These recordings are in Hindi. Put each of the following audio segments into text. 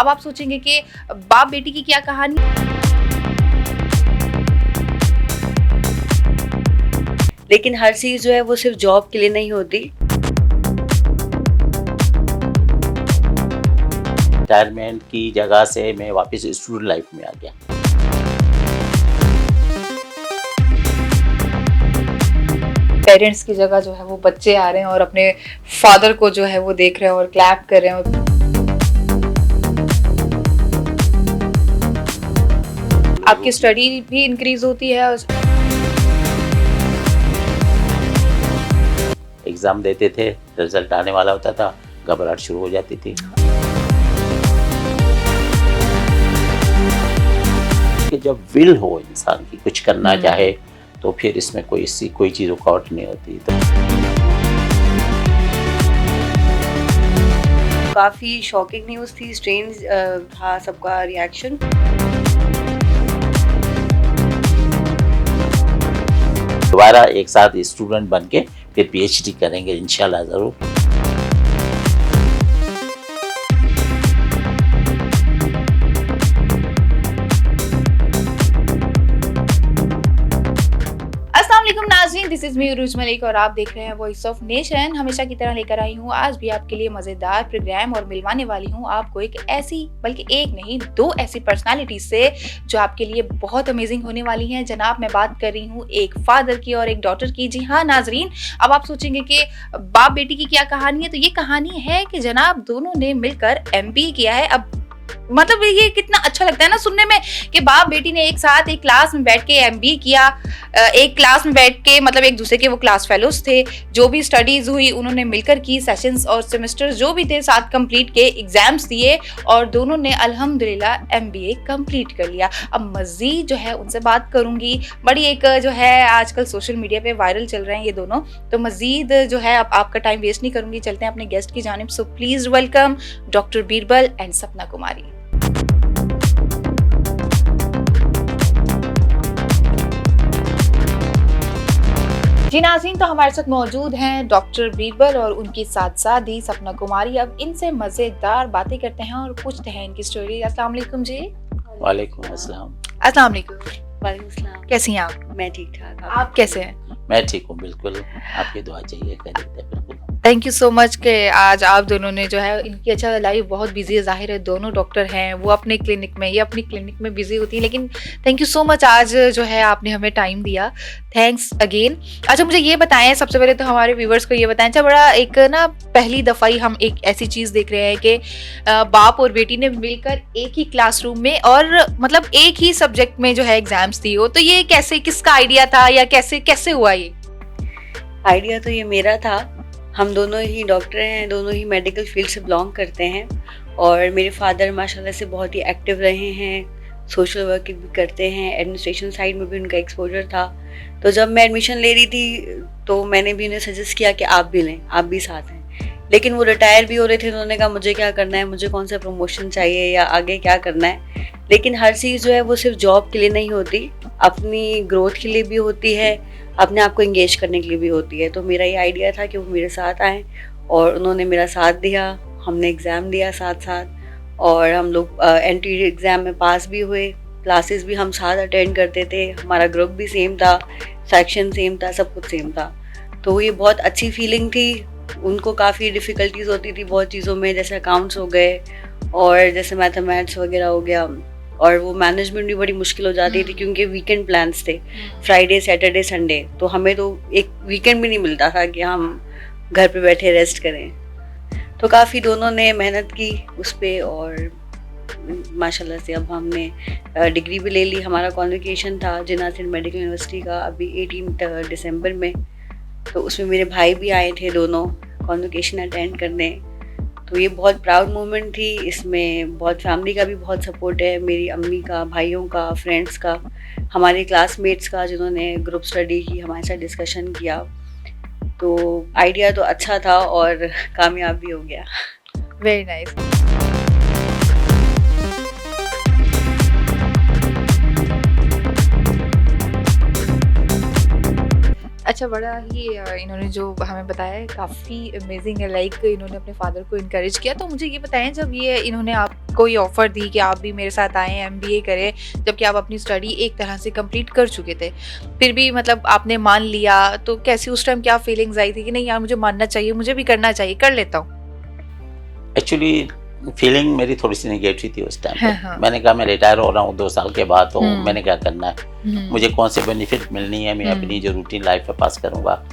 अब आप सोचेंगे कि बाप बेटी की क्या कहानी। लेकिन हर चीज़ जो है वो सिर्फ जॉब के लिए नहीं होती। रिटायरमेंट की जगह से मैं वापस स्टूडेंट लाइफ में आ गया। पेरेंट्स की जगह जो है वो बच्चे आ रहे हैं और अपने फादर को जो है वो देख रहे हैं और क्लैप कर रहे हैं। आपकी स्टडी भी इंक्रीज होती है। एग्ज़ाम देते थे, रिजल्ट आने वाला होता था, घबराहट शुरू हो जाती थी कि जब विल हो इंसान की कुछ करना चाहे तो फिर इसमें कोई चीज़ रुकावट नहीं होती। तो काफ़ी शॉकिंग न्यूज़ थी, स्ट्रेंज था सबका रिएक्शन। दोबारा एक साथ स्टूडेंट बन के फिर पीएचडी करेंगे इंशाल्लाह ज़रूर। नाज़रीन, दिस इज मी उरूज मलिक और आप देख रहे हैं वॉइस ऑफ नेशन। हमेशा की तरह लेकर आई हूँ आज भी आपके लिए मजेदार प्रोग्राम और मिलवाने वाली हूँ आपको एक ऐसी, बल्कि एक नहीं दो ऐसी पर्सनालिटी से जो आपके लिए बहुत अमेजिंग होने वाली हैं। जनाब, मैं बात कर रही हूँ एक फादर की और एक डॉटर की। जी हाँ नाजरीन, अब आप सोचेंगे कि बाप बेटी की क्या कहानी है, तो ये कहानी है कि जनाब दोनों ने मिलकर MBA किया है। अब मतलब ये कितना अच्छा लगता है ना सुनने में कि बाप बेटी ने एक साथ एक क्लास में बैठ के MBA किया, एक क्लास में बैठ के, मतलब एक दूसरे के वो क्लास फेलोज थे। जो भी स्टडीज हुई उन्होंने मिलकर की, सेशंस और सेमेस्टर्स जो भी थे साथ कंप्लीट के, एग्जाम्स दिए और दोनों ने अल्हम्दुलिल्लाह MBA कंप्लीट कर लिया। अब मज़ीद जो है उनसे बात करूंगी, बड़ी एक जो है आजकल सोशल मीडिया पे वायरल चल रहे हैं ये दोनों, तो मज़ीद जो है अब आपका टाइम वेस्ट नहीं करूंगी, चलते हैं अपने गेस्ट की जानिब। So please welcome doctor Birbal and Sapna Kumari. जी नाज़रीन, तो हमारे साथ मौजूद हैं डॉक्टर बीरबल और उनकी साथी सपना कुमारी। अब इनसे मज़ेदार बातें करते हैं और पूछते हैं इनकी स्टोरी। अस्सलाम वालेकुम जी। वालेकुम अस्सलाम। अस्सलाम वालेकुम। वालेकुम सलाम। कैसी हैं आप? मैं ठीक ठाक। आप कैसे हैं? मैं ठीक हूँ, बिल्कुल आपकी दुआ चाहिए, खैरियत है बिल्कुल। थैंक यू सो मच कि आज आप दोनों ने जो है, इनकी अच्छा लाइफ बहुत बिजी है, जाहिर है दोनों डॉक्टर हैं, वो अपने क्लिनिक में, ये अपनी क्लिनिक में बिजी होती है, लेकिन थैंक यू सो मच आज जो है आपने हमें टाइम दिया, थैंक्स अगेन। अच्छा मुझे ये बताएं, सबसे पहले तो हमारे व्यूवर्स को ये बताएं, अच्छा बड़ा एक ना पहली दफ़ा ही हम एक ऐसी चीज़ देख रहे हैं कि बाप और बेटी ने मिलकर एक ही क्लासरूम में और मतलब एक ही सब्जेक्ट में जो है एग्जाम्स दी हो, तो ये कैसे, किसका आइडिया था या कैसे हुआ ये? आइडिया तो ये मेरा था। हम दोनों ही डॉक्टर हैं, दोनों ही मेडिकल फील्ड से बिलोंग करते हैं और मेरे फादर माशाल्लाह से बहुत ही एक्टिव रहे हैं, सोशल वर्क भी करते हैं, एडमिनिस्ट्रेशन साइड में भी उनका एक्सपोजर था। तो जब मैं एडमिशन ले रही थी तो मैंने भी उन्हें सजेस्ट किया कि आप भी लें, आप भी साथ हैं। लेकिन वो रिटायर भी हो रहे थे, उन्होंने कहा मुझे क्या करना है, मुझे कौन सा प्रमोशन चाहिए या आगे क्या करना है। लेकिन हर चीज़ जो है वो सिर्फ जॉब के लिए नहीं होती, अपनी ग्रोथ के लिए भी होती है, अपने आप को एंगेज करने के लिए भी होती है। तो मेरा ये आइडिया था कि वो मेरे साथ आएँ और उन्होंने मेरा साथ दिया, हमने एग्ज़ाम दिया साथ साथ और हम लोग एंट्री एग्ज़ाम में पास भी हुए, क्लासेस भी हम साथ अटेंड करते थे, हमारा ग्रुप भी सेम था, सेक्शन सेम था, सब कुछ सेम था। तो ये बहुत अच्छी फीलिंग थी। उनको काफ़ी डिफ़िकल्टीज़ होती थी बहुत चीज़ों में, जैसे अकाउंट्स हो गए और जैसे मैथमेटिक्स वगैरह हो गया, और वो मैनेजमेंट भी बड़ी मुश्किल हो जाती थी क्योंकि वीकेंड प्लान्स थे, फ्राइडे सैटरडे संडे, तो हमें तो एक वीकेंड भी नहीं मिलता था कि हम घर पे बैठे रेस्ट करें। तो काफ़ी दोनों ने मेहनत की उस पर और माशाल्लाह से अब हमने डिग्री भी ले ली। हमारा कॉन्वोकेशन था जिन्ना सिंह मेडिकल यूनिवर्सिटी का अभी 18 दिसंबर में, तो उसमें मेरे भाई भी आए थे दोनों कॉन्वोकेशन अटेंड करने। तो ये बहुत प्राउड मोमेंट थी। इसमें बहुत फैमिली का भी बहुत सपोर्ट है, मेरी अम्मी का, भाइयों का, फ्रेंड्स का, हमारे क्लासमेट्स का जिन्होंने ग्रुप स्टडी की, हमारे साथ डिस्कशन किया। तो आइडिया तो अच्छा था और कामयाब भी हो गया। Very nice. अच्छा, बड़ा ही इन्होंने जो हमें बताया है काफ़ी अमेजिंग है, लाइक इन्होंने अपने फादर को इनकरेज किया। तो मुझे ये बताएं, जब ये इन्होंने आपको ये ऑफ़र दी कि आप भी मेरे साथ आएँ, एमबीए करें, जबकि आप अपनी स्टडी एक तरह से कंप्लीट कर चुके थे, फिर भी मतलब आपने मान लिया, तो कैसी उस टाइम क्या फीलिंग्स आई थी कि नहीं यार मुझे मानना चाहिए, मुझे भी करना चाहिए, कर लेता हूँ? एक्चुअली फीलिंग मेरी थोड़ी सी नेगेटिव थी उस टाइम हाँ, पे। हाँ। मैंने कहा मैं रिटायर हो रहा हूँ 2 साल के बाद, तो हुँ। मैंने क्या करना है, मुझे कौन से बेनिफिट मिलनी है, मैं अपनी जो रूटीन लाइफ है पास करूँगा।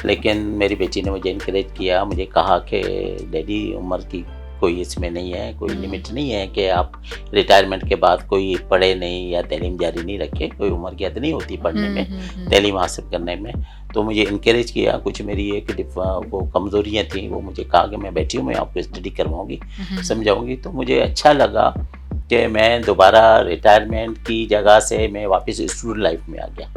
लेकिन मेरी बेटी ने मुझे इनकरेज किया, मुझे कहा कि डैडी उम्र की कोई इसमें नहीं है, कोई लिमिट नहीं है कि आप रिटायरमेंट के बाद कोई पढ़े नहीं या तालीम जारी नहीं रखे, कोई उम्र कैद नहीं होती पढ़ने में, तालीम हासिल करने में। तो मुझे इनकरेज किया। कुछ मेरी एक वो कमज़ोरियाँ थी, वो मुझे कहा कि मैं बैठी हूँ, मैं आपको स्टडी करवाऊँगी, समझाऊँगी। तो मुझे अच्छा लगा कि मैं दोबारा रिटायरमेंट की जगह से मैं वापस स्टूडेंट लाइफ में आ गया।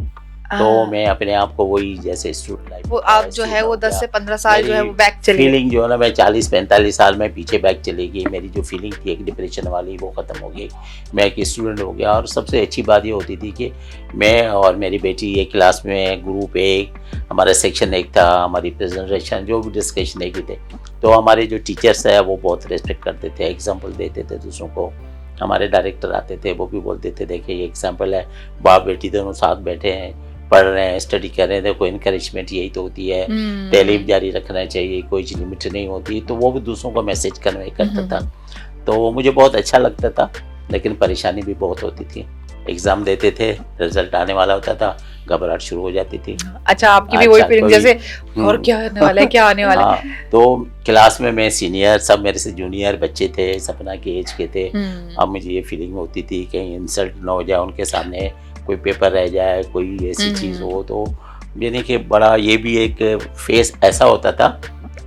तो मैं अपने आप को वही जैसे स्टूडेंट लाइफ वो आप जो है वो 10 से 15 साल जो है वो बैक चले गए। फीलिंग जो है ना, मैं 40-45 साल में पीछे बैक चली गई। मेरी जो फीलिंग थी एक डिप्रेशन वाली, वो ख़त्म हो गई। मैं एक स्टूडेंट हो गया। और सबसे अच्छी बात ये होती थी कि मैं और मेरी बेटी एक क्लास में, ग्रुप एक, हमारा सेक्शन एक था, हमारी प्रेजेंटेशन जो भी डिस्कशन एक ही थे। तो हमारे जो टीचर्स है वो बहुत रिस्पेक्ट करते थे, एग्जाम्पल देते थे दूसरों को। हमारे डायरेक्टर आते थे, वो भी बोलते थे देखिए ये एग्जाम्पल है, बाप बेटी दोनों साथ बैठे हैं, पढ़ रहे हैं, स्टडी कर रहे हैं। देखो इनकरेजमेंट यही तो होती है, तालीम जारी रखना चाहिए, कोई लिमिट नहीं होती। तो वो भी दूसरों को मैसेज कन्वे करता था। तो मुझे बहुत अच्छा लगता था, लेकिन परेशानी भी बहुत होती थी। एग्ज़ाम देते थे, रिजल्ट आने वाला होता था, घबराहट शुरू हो जाती थी। अच्छा, आपकी भी वही फीलिंग जैसे और क्या आने वाला है, क्या आने वाला है? हाँ, तो क्लास में मैं सीनियर, सब मेरे से जूनियर बच्चे थे, सपना के एज के थे। अब मुझे ये फीलिंग होती थी कहीं इंसल्ट ना हो जाए उनके सामने, कोई पेपर रह जाए, कोई ऐसी चीज़ हो। तो यानी कि बड़ा ये भी एक फेस ऐसा होता था,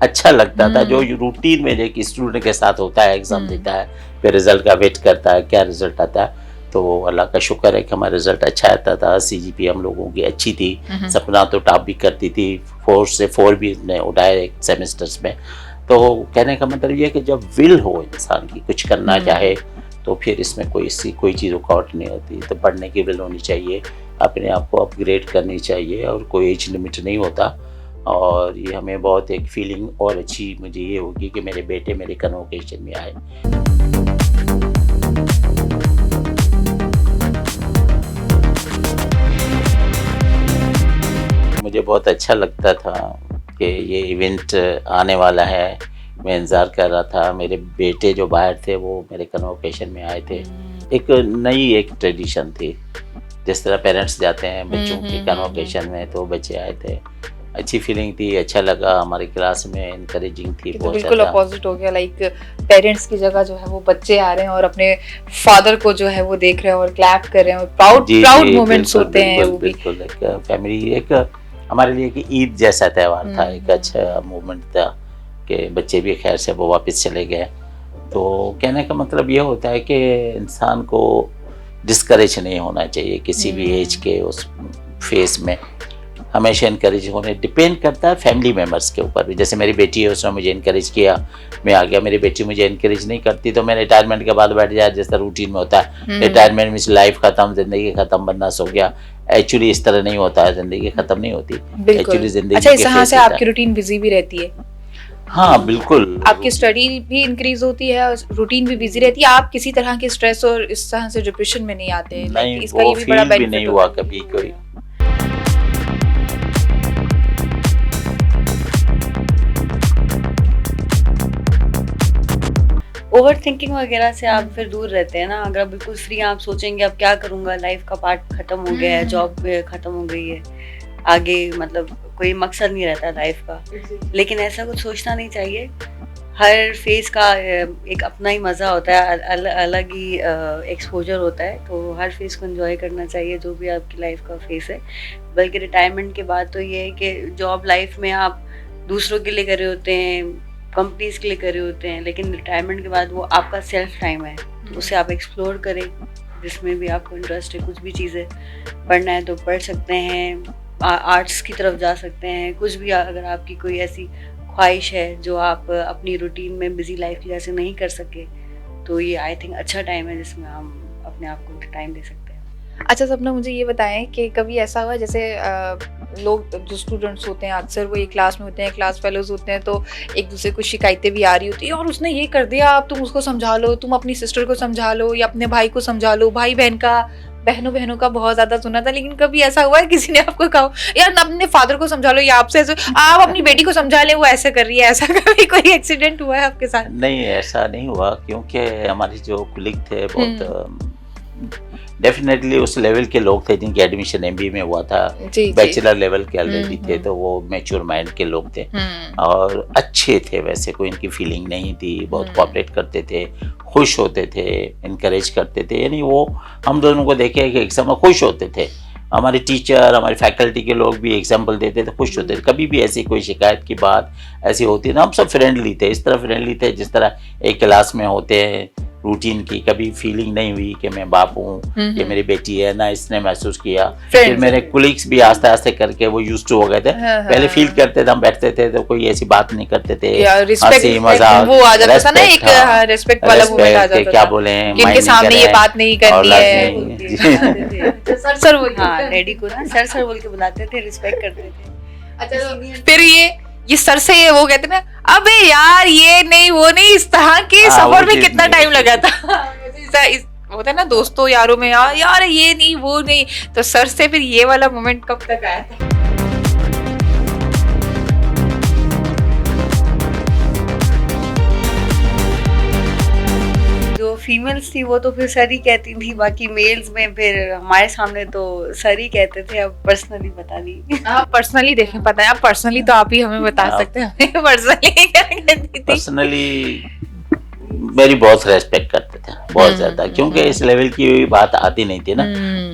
अच्छा लगता था, जो रूटीन में एक स्टूडेंट के साथ होता है। एग्ज़ाम देता है, फिर रिज़ल्ट का वेट करता है, क्या रिज़ल्ट आता है। तो अल्लाह का शुक्र है कि हमारा रिज़ल्ट अच्छा आता था। सीजीपी हम लोगों की अच्छी थी। सपना तो टॉप भी करती थी, 4 से 4 भी उसने उठाए एक सेमेस्टर्स में। तो कहने का मतलब ये है कि जब विल हो इंसान की, कुछ करना चाहे, तो फिर इसमें कोई चीज़ रुकावट नहीं होती। तो पढ़ने की विल होनी चाहिए, अपने आप को अपग्रेड करनी चाहिए, और कोई एज लिमिट नहीं होता। और ये हमें बहुत एक फीलिंग और अच्छी मुझे ये होगी कि मेरे बेटे मेरे कन्वोकेशन में आए। मुझे बहुत अच्छा लगता था कि ये इवेंट आने वाला है, मैं इंतज़ार कर रहा था। मेरे बेटे जो बाहर थे वो मेरे कन्वोकेशन में आए थे। एक नई एक ट्रेडिशन थी, जिस तरह पेरेंट्स जाते हैं बच्चों के कन्वोकेशन में, तो बच्चे आए थे। अच्छी फीलिंग थी, अच्छा लगा। हमारी क्लास में इनकरेजिंग थी तो बहुत बिल्कुल ज़्यादा। अपोजिट हो गया, लाइक पेरेंट्स की जगह जो है वो बच्चे आ रहे हैं और अपने फादर को जो है वो देख रहे हैं और क्लैप कर रहे हैं, और प्राउड मोमेंट्स होते हैं वो भी। बिल्कुल एक फैमिली, एक हमारे लिए कि ईद जैसा त्यौहार था, एक अच्छा मोमेंट था कि बच्चे भी खैर से वो वापस चले गए। तो कहने का मतलब ये होता है कि इंसान को डिस्करेज नहीं होना चाहिए किसी भी एज के उस फेस में, हमेशा इनकरेज होने। डिपेंड करता है फैमिली मेम्बर्स के ऊपर भी। जैसे मेरी बेटी है, उसने मुझे इनकरेज किया, मैं आ गया। मेरी बेटी मुझे इनकरेज नहीं करती तो मैं रिटायरमेंट के बाद बैठ जाए, जैसा रूटीन में होता है। रिटायरमेंट में लाइफ खत्म, जिंदगी खत्म, बंदा सो गया। एक्चुअली इस तरह नहीं होता है, जिंदगी खत्म नहीं होती। एक्चुअली जिंदगी अच्छा, इस तरह से आपकी रूटीन बिजी भी रहती है? हाँ बिल्कुल, आपकी स्टडी भी इंक्रीज होती है और रूटीन भी बिजी रहती है, आप किसी तरह के स्ट्रेस और इस तरह से डिप्रेशन में नहीं आते? नहीं, इसका वो ये भी बड़ा फील भी बेनिफिट नहीं होता हुआ है। कभी कोई। ओवर थिंकिंग वगैरह से आप फिर दूर रहते हैं ना। अगर आप बिल्कुल फ्री, आप सोचेंगे अब क्या करूंगा, लाइफ का पार्ट खत्म हो गया है, जॉब खत्म हो गई है, आगे मतलब कोई मकसद नहीं रहता लाइफ का। लेकिन ऐसा कुछ सोचना नहीं चाहिए। हर फेज का एक अपना ही मज़ा होता है, अलग ही एक्सपोजर होता है। तो हर फेज को एंजॉय करना चाहिए, जो भी आपकी लाइफ का फेस है। बल्कि रिटायरमेंट के बाद तो ये है कि जॉब लाइफ में आप दूसरों के लिए कर रहे होते हैं, कंपनीज के लिए कर रहे होते हैं, लेकिन रिटायरमेंट के बाद वो आपका सेल्फ टाइम है। तो उसे आप एक्सप्लोर करें, जिसमें भी आपको इंटरेस्ट है। कुछ भी चीज़ें पढ़ना है तो पढ़ सकते हैं, आर्ट्स की तरफ जा सकते हैं, कुछ भी। अगर आपकी कोई ऐसी ख्वाहिश है जो आप अपनी रूटीन में बिजी लाइफ की वजह से नहीं कर सके, तो ये आई थिंक अच्छा टाइम है जिसमें हम अपने आप को टाइम दे सकते हैं। अच्छा सपना, मुझे ये बताएं कि कभी ऐसा हुआ जैसे लोग जो स्टूडेंट्स होते हैं अक्सर वो एक क्लास में होते हैं, क्लास फेलोज होते हैं, तो एक दूसरे को शिकायतें भी आ रही होती है और उसने ये कर दिया, अब तुम उसको समझा लो, तुम अपनी सिस्टर को समझा लो या अपने भाई को समझा लो। भाई बहनों का बहुत ज्यादा सुना था, लेकिन कभी ऐसा हुआ है किसी ने आपको कहा यार अपने फादर को समझा लो या आपसे आप अपनी बेटी को समझा ले, वो ऐसा कर रही है, ऐसा कभी कोई एक्सीडेंट हुआ है आपके साथ? नहीं, ऐसा नहीं हुआ, क्योंकि हमारे जो कुलीग थे बहुत डेफिनेटली उस लेवल के लोग थे जिनकी एडमिशन एमबीए में हुआ था, बैचलर लेवल के ऑलरेडी थे, तो वो मैच्योर माइंड के लोग थे और अच्छे थे। वैसे कोई इनकी फीलिंग नहीं थी, बहुत कोऑपरेट करते थे, खुश होते थे, इनकरेज करते थे। यानी वो हम दोनों को देखे कि एग्जाम में खुश होते थे। हमारे टीचर, हमारे फैकल्टी के लोग भी एग्जाम्पल देते थे, खुश होते थे। कभी भी ऐसी कोई शिकायत की बात ऐसी होती ना, हम सब फ्रेंडली थे, इस तरह फ्रेंडली थे जिस तरह एक क्लास में होते हैं रूटीन की। कभी फीलिंग नहीं हुई कि मैं बाप हूँ, ये मेरी बेटी है, ना इसने महसूस किया। फिर मेरे कुलीग्स भी आस्ते आस्ते करके वो यूज टू हो गए थे। पहले फील करते थे, हम बैठते थे तो कोई ऐसी बात नहीं करते थे, हंसी मजाक, वो आ जाता था ना, एक रिस्पेक्ट वाला मोमेंट आ जाता था, क्या बोले इनके सामने ये बात नहीं करनी है। सर बोल, हाँ डैडी को ना सर बोल के बुलाते थे, रिस्पेक्ट करते थे। अच्छा, फिर ये सर से ये वो कहते ना, अबे यार ये नहीं वो नहीं, इस तरह के सफर में कितना टाइम लगा था। होता है ना दोस्तों यारों में, यार ये नहीं वो नहीं, तो सर से फिर ये वाला मोमेंट कब तक आया था? जो फीमेल्स थी वो तो फिर सर ही कहती थी, बाकी मेल्स में फिर हमारे सामने तो सर ही कहते थे। अब पर्सनली बता दी। आप पर्सनली देखें, पता है आप पर्सनली तो आप ही हमें बता सकते हैं, पर्सनली क्या कहती थी? पर्सनली मेरी बहुत रेस्पेक्ट करते थे, बहुत ज्यादा, क्योंकि इस लेवल की बात आती नहीं थी ना।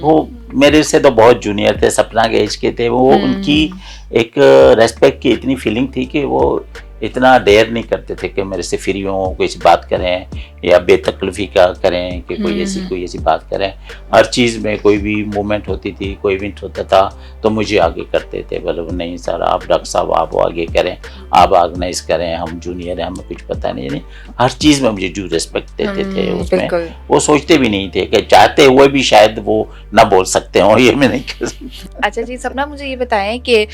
वो मेरे से तो बहुत जूनियर थे, सपना के एज के थे वो। उनकी एक रेस्पेक्ट की इतनी फीलिंग थी कि वो इतना डेयर नहीं करते थे कि मेरे से फ्री हो, कुछ बात करें या बेतकल्फी का करें कि कोई ऐसी बात करें। हर चीज़ में कोई भी मूवमेंट होती थी, कोई इवेंट होता था तो मुझे आगे करते थे। बोले नहीं सर, आप डॉक्टर साहब आप आगे करें, आप ऑर्गेनाइज करें, हम जूनियर हैं, हमें कुछ पता नहीं। हर चीज़ में मुझे ड्यू रिस्पेक्ट देते थे। उसमें वो सोचते भी नहीं थे कि चाहते हुए भी शायद वो ना बोल सकते हो, ये मैं नहीं कर सकता। अच्छा जी सपना, मुझे ये बताएं कि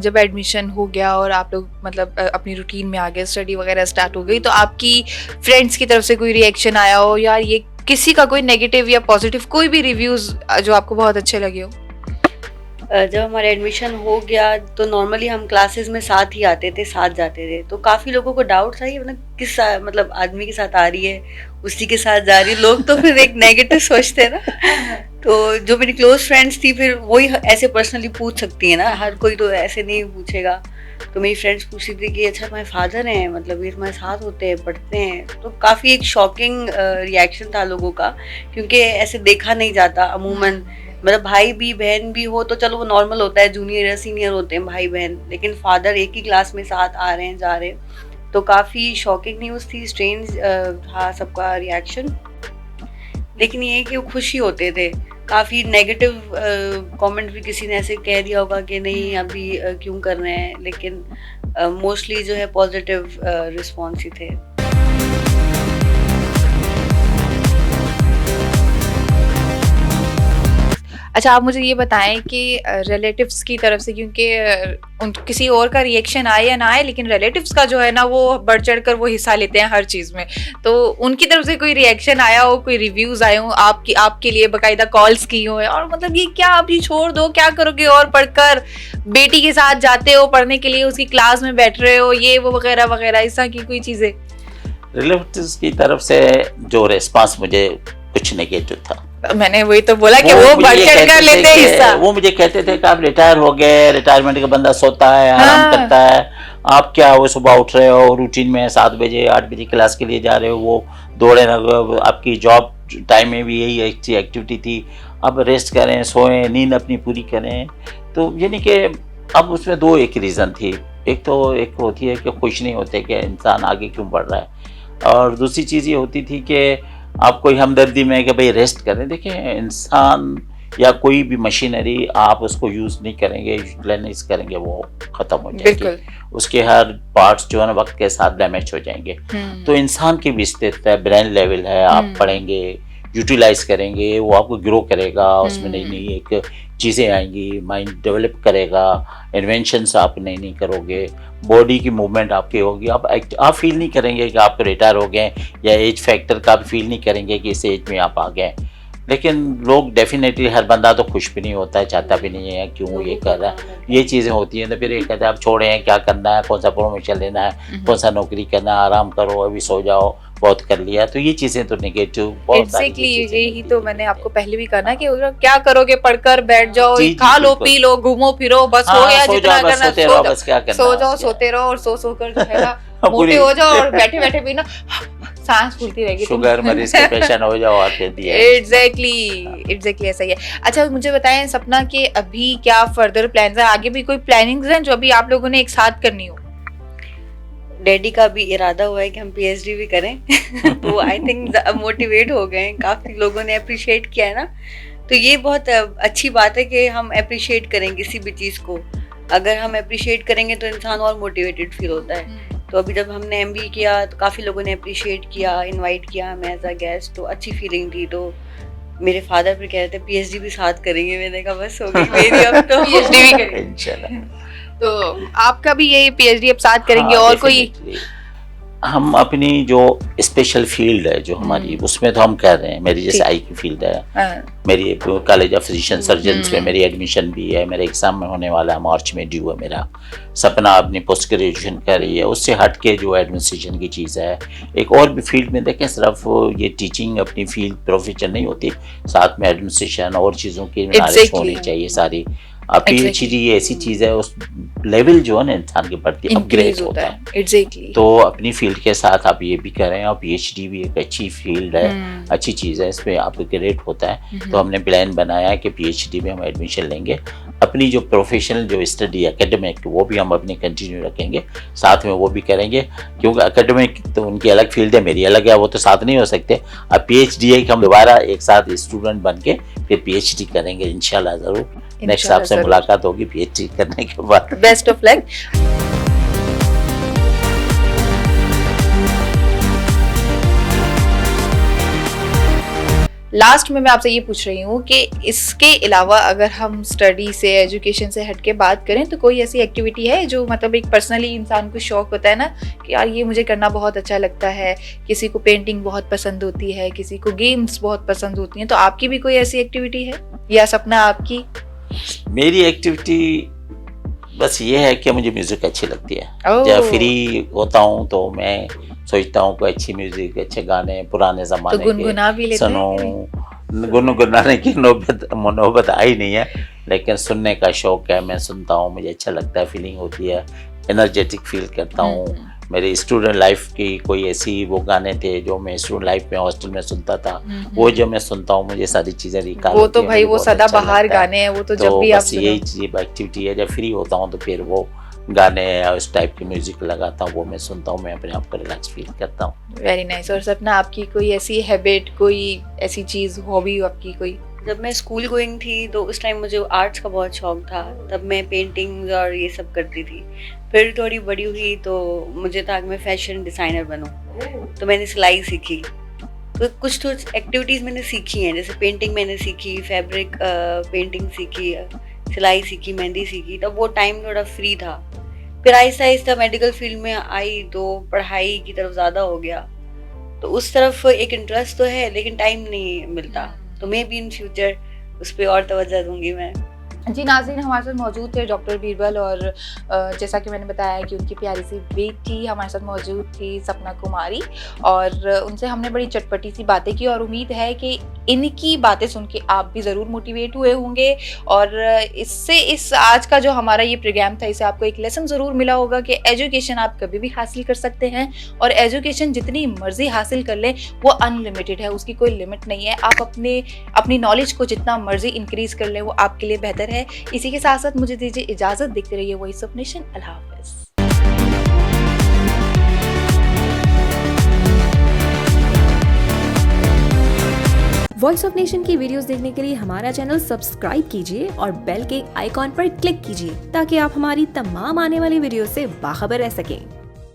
जब एडमिशन हो गया और आप लोग मतलब अपनी रूटीन में आ गए, स्टडी वगैरह स्टार्ट हो गई, तो आपकी फ्रेंड्स की तरफ से कोई रिएक्शन आया हो, यार ये किसी का कोई नेगेटिव या पॉजिटिव कोई भी रिव्यूज जो आपको बहुत अच्छे लगे हो? जब हमारा एडमिशन हो गया तो नॉर्मली हम क्लासेस में साथ ही आते थे, साथ जाते थे, तो काफ़ी लोगों को डाउट था ये किस मतलब आदमी के साथ आ रही है, उसी के साथ जा रही है। लोग तो फिर एक नेगेटिव सोचते हैं ना। तो जो मेरी क्लोज फ्रेंड्स थी फिर वही ऐसे पर्सनली पूछ सकती है ना, हर कोई तो ऐसे नहीं पूछेगा। तो मेरी फ्रेंड्स पूछ रही थी कि अच्छा तुम्हारे फादर हैं, मतलब ये तुम्हारे साथ होते हैं, पढ़ते हैं। तो काफ़ी एक शॉकिंग रिएक्शन था लोगों का, क्योंकि ऐसे देखा नहीं जाता अमूमन। मतलब भाई भी बहन भी हो तो चलो वो नॉर्मल होता है, जूनियर या सीनियर होते हैं भाई बहन, लेकिन फादर एक ही क्लास में साथ आ रहे हैं जा रहे हैं, तो काफ़ी शॉकिंग न्यूज़ थी। स्ट्रेंज था सबका रिएक्शन, लेकिन ये कि वो खुशी होते थे। काफ़ी नेगेटिव कमेंट भी किसी ने ऐसे कह दिया होगा कि नहीं अभी क्यों कर रहे हैं, लेकिन मोस्टली जो है पॉजिटिव रिस्पॉन्स ही थे। अच्छा, आप मुझे ये बताएं कि रिलेटिव्स की तरफ से, क्योंकि किसी और का रिएक्शन आए या ना आए, लेकिन रिलेटिव्स का जो है ना वो बढ़ चढ़ कर वो हिस्सा लेते हैं हर चीज़ में, तो उनकी तरफ से कोई रिएक्शन आया हो, कोई रिव्यूज़ आए हो आपके लिए, बाकायदा कॉल्स की हो, और मतलब ये क्या अभी छोड़ दो, क्या करोगे और पढ़कर, बेटी के साथ जाते हो पढ़ने के लिए, उसकी क्लास में बैठ रहे हो, ये वो वगैरह वगैरह, इस तरह की कोई चीज़ें? रिलेटिव्स की तरफ से जो रिस्पांस मुझे कुछ नेगेटिव था। मैंने वही तो बोला कि वो बढ़ चढ़ कर लेते हैं हिस्सा। वो मुझे कहते थे कि आप रिटायर हो गए, रिटायरमेंट का बंदा सोता है, आराम करता है, आप क्या वो सुबह उठ रहे हो रूटीन में 7 बजे 8 बजे क्लास के लिए जा रहे हो, वो दौड़े ना, आपकी जॉब टाइम में भी यही एक्टिविटी थी, अब रेस्ट करें, सोएं, नींद अपनी पूरी करें। तो यानी कि अब उसमें दो एक रीज़न थी, एक होती है कि खुश नहीं होते कि इंसान आगे क्यों बढ़ रहा है, और दूसरी चीज़ ये होती थी कि आप कोई हमदर्दी में कि भाई रेस्ट करें। देखिए, इंसान या कोई भी मशीनरी आप उसको यूज़ नहीं करेंगे, यूटिलाइज करेंगे, वो ख़त्म हो जाएगी, उसके हर पार्ट्स जो है ना वक्त के साथ डैमेज हो जाएंगे। तो इंसान की भी स्थिति है, ब्रेन लेवल है, आप पढ़ेंगे, यूटिलाइज करेंगे, वो आपको ग्रो करेगा, उसमें नई नई एक चीज़ें आएंगी, माइंड डेवलप करेगा, इन्वेंशंस आप नई नहीं करोगे, बॉडी की मूवमेंट आपकी होगी, आप फील नहीं करेंगे कि आप रिटायर हो गए, या एज फैक्टर का आप फील नहीं करेंगे कि इस एज में आप आ गए। लेकिन लोग डेफिनेटली, हर बंदा तो खुश भी नहीं होता है, चाहता भी नहीं है क्यों ये कर रहा है, ये चीज़ें होती हैं। तो फिर ये कहते हैं आप छोड़े हैं, क्या करना है, कौन सा प्रमोशन लेना है, कौन सा नौकरी करना है, आराम करो, अभी सो जाओ, बहुत कर लिया। तो ये चीज़ें तो नेगेटिव बहुत सारी एग्जैक्टली चीज़ें यही होती तो हैं। मैंने आपको पहले भी कहा ना कि क्या करोगे, पढ़कर बैठ जाओ, जी, जी, खा लो बिल्कुल। पी लो घूमो फिरो, बस हाँ, हो गया सो जितना जाओ, बस करना सोते रहो, बस क्या करना सो है, जाओ क्या। सोते रहो, और सो कर जो है ना मोटे पूरी- हो जाओ, और बैठे बैठे भी ना सांस फूलती रहेगी। शुगर मरीज के पेशेंट हो जाओ, आके दिया। एग्जैक्टली ऐसा ही है। अच्छा मुझे बताएं सपना के अभी क्या फर्दर प्लान्स है, आगे भी कोई प्लानिंग्स हैं जो अभी आप लोगों ने एक साथ करनी हो? डैडी का भी इरादा हुआ है कि हम पीएचडी भी करें। वो आई थिंक मोटिवेट हो गए हैं, काफी लोगों ने अप्रिशिएट किया है ना, तो ये बहुत अच्छी बात है कि हम अप्रिशिएट करें किसी भी चीज़ को। अगर हम अप्रिशिएट करेंगे तो इंसान और मोटिवेटेड फील होता है। तो अभी जब हमने एमबीए किया तो काफ़ी लोगों ने अप्रिशिएट किया, इनवाइट किया हमें एज अ गेस्ट, तो अच्छी फीलिंग थी। तो मेरे फादर भी कह रहे थे पीएचडी भी साथ करेंगे, मैंने कहा बस हो गई मेरी अब तो। पीएचडी भी करेंगे इंशाल्लाह। तो आपका भी ये पीएचडी अब साथ करेंगे? हाँ, और कोई definitely। हम अपनी जो स्पेशल फील्ड है जो हमारी, उसमें तो हम कर रहे हैं। मेरी जैसे आई की फील्ड है, मेरी कॉलेज ऑफ फिजिशियन सर्जन्स में मेरी एडमिशन भी है, मेरा एग्जाम में होने वाला है, मार्च में ड्यू है मेरा। सपना अपनी पोस्ट ग्रेजुएशन कर रही है। उससे हट के जो एडमिनिस्ट्रेशन की चीज़ है, एक और भी फील्ड में देखें, सिर्फ ये टीचिंग अपनी फील्ड प्रोफेशन नहीं होती, साथ में एडमिनिस्ट्रेशन और चीज़ों की नॉलेज होनी चाहिए सारी। पीएचडी ऐसी चीज़ है, उस लेवल जो है ना इंसान की बढ़ती है, अपग्रेड होता है। एग्जैक्टली। तो अपनी फील्ड के साथ आप ये भी करें, और पीएचडी भी एक अच्छी फील्ड है, अच्छी चीज़ है, इसमें आप ग्रेड होता है। तो हमने प्लान बनाया है कि पीएचडी में हम एडमिशन लेंगे। अपनी जो प्रोफेशनल जो स्टडी एकेडमिक, वो भी हम अपनी कंटिन्यू रखेंगे, साथ में वो भी करेंगे, क्योंकि एकेडमिक तो उनकी अलग फील्ड है, मेरी अलग है, वो तो साथ नहीं हो सकते। अब पीएचडी है कि हम दोबारा एक साथ स्टूडेंट बन के फिर पीएचडी करेंगे इंशाल्लाह। ज़रूर नेक्स्ट आपसे मुलाकात होगी पीएचडी करने के बाद। Best of luck. लास्ट में मैं आपसे ये पूछ रही हूँ कि इसके अलावा अगर हम स्टडी से, एजुकेशन से हटके बात करें, तो कोई ऐसी एक्टिविटी है जो मतलब एक पर्सनली इंसान को शौक होता है ना कि यार ये मुझे करना बहुत अच्छा लगता है, किसी को पेंटिंग बहुत पसंद होती है, किसी को गेम्स बहुत पसंद होती हैं, तो आपकी भी कोई ऐसी एक्टिविटी है या सपना आपकी? मेरी एक्टिविटी बस ये है कि मुझे म्यूजिक अच्छी लगती है। ओह। जब फ्री होता हूँ तो मैं सोचता हूँ कोई अच्छी म्यूजिक, अच्छे गाने पुराने तो जमाने गुनगुना भी के लेते हैं कि सुनूं। गुनगुनाने की नौबत आई नहीं है, लेकिन सुनने का शौक है, मैं सुनता हूँ, मुझे अच्छा लगता है, फीलिंग होती है, एनर्जेटिक फील करता हूँ। मेरे स्टूडेंट लाइफ की कोई ऐसी वो गाने थे जो मैं स्टूडेंट लाइफ में हॉस्टल में सुनता था, वो जो मैं सुनता हूँ मुझे सारी चीजें रिकॉल वो तो भाई वो सदाबहार गाने हैं, वो तो जब भी आप यही चीज एक्टिविटी है। जब फ्री होता हूँ तो फिर वो गाने या उस टाइप की म्यूजिक लगाता हूँ, वो मैं सुनता हूँ, मैं अपने आप को रिलैक्स फील करता हूँ। Very nice. और सपना आपकी कोई ऐसी हैबिट, कोई ऐसी चीज, हॉबी आपकी कोई? जब मैं स्कूल गोइंग थी तो उस टाइम मुझे आर्ट्स का बहुत शौक था, तब मैं पेंटिंग्स और ये सब करती थी। फिर थोड़ी बड़ी हुई तो मुझे था कि मैं फैशन डिज़ाइनर बनूं, तो मैंने सिलाई सीखी। तो कुछ एक्टिविटीज़ मैंने सीखी हैं, जैसे पेंटिंग मैंने सीखी, फैब्रिक पेंटिंग सीखी, सिलाई सीखी, मेहंदी सीखी। तब वो टाइम थोड़ा फ्री था। फिर आहिस्ता आहिस्ता मेडिकल फील्ड में आई तो पढ़ाई की तरफ ज़्यादा हो गया, तो उस तरफ एक इंटरेस्ट तो है लेकिन टाइम नहीं मिलता। तो मे बी इन फ्यूचर उस पर और तवज्जो दूंगी मैं। जी नाज़रीन, हमारे साथ मौजूद थे डॉक्टर बीरबल, और जैसा कि मैंने बताया कि उनकी प्यारी सी बेटी हमारे साथ मौजूद थी, सपना कुमारी, और उनसे हमने बड़ी चटपटी सी बातें की, और उम्मीद है कि इनकी बातें सुन के आप भी ज़रूर मोटिवेट हुए होंगे, और इससे इस आज का जो हमारा ये प्रोग्राम था, इससे आपको एक लेसन ज़रूर मिला होगा कि एजुकेशन आप कभी भी हासिल कर सकते हैं, और एजुकेशन जितनी मर्जी हासिल कर लें वो अनलिमिटेड है, उसकी कोई लिमिट नहीं है। आप अपनी नॉलेज को जितना मर्जी इंक्रीज कर लें वो आपके लिए बेहतर है। इसी के साथ साथ मुझे दीजिए इजाजत, देखते रहिए वॉइस ऑफ नेशन। अल्लाह हाफ़िज़। वॉइस ऑफ नेशन की वीडियोस देखने के लिए हमारा चैनल सब्सक्राइब कीजिए और बेल के आइकॉन पर क्लिक कीजिए ताकि आप हमारी तमाम आने वाली वीडियो से बाखबर रह सकें।